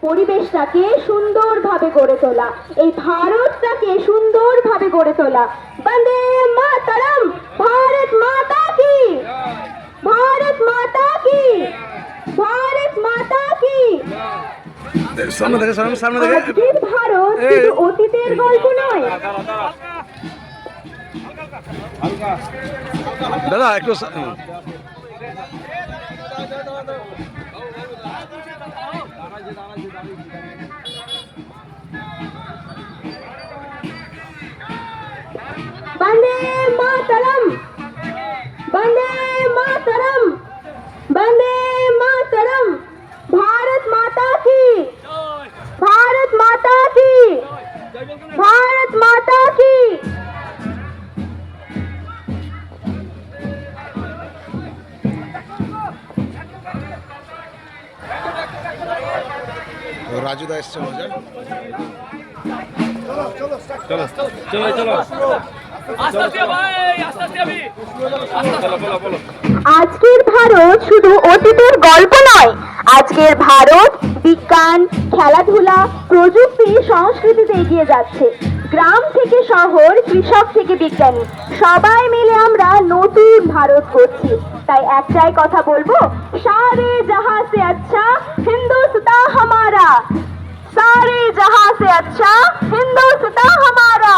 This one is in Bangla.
পরিবেশটাকে সুন্দরভাবে গড়ে তোলা, এই ভারতটাকে সুন্দরভাবে গড়ে তোলা। বন্দে মাতরম, ভারত মাতা কি, ভারত মাতা কি, ভারত মাতা কি। সামনে থেকে সামনে থেকে আজকের ভারত শুধু অতীতের গল্প নয়। দাদা একটু বন্দে মাতরম, বন্দে মাতরম, বন্দে মাতরম, ভারত মাতা কি, ভারত মাতা কি, ভারত মাতা কি। রাজুদা এসছে মজা। আজকের ভারত শুধু অতীতের গল্প নয়, আজকের ভারত বিজ্ঞান, খেলাধুলা, প্রযুক্তি, সংস্কৃতিতে এগিয়ে যাচ্ছে। গ্রাম থেকে শহর, কৃষক থেকে বিজ্ঞানী, সবাই মিলে আমরা নতুন ভারত গড়ছি। তাই একটাই কথা বলবো, সারে জাহাঁ সে আচ্ছা হিন্দুস্তান হামারা, सारे जहां से अच्छा हिंदुस्तान हमारा।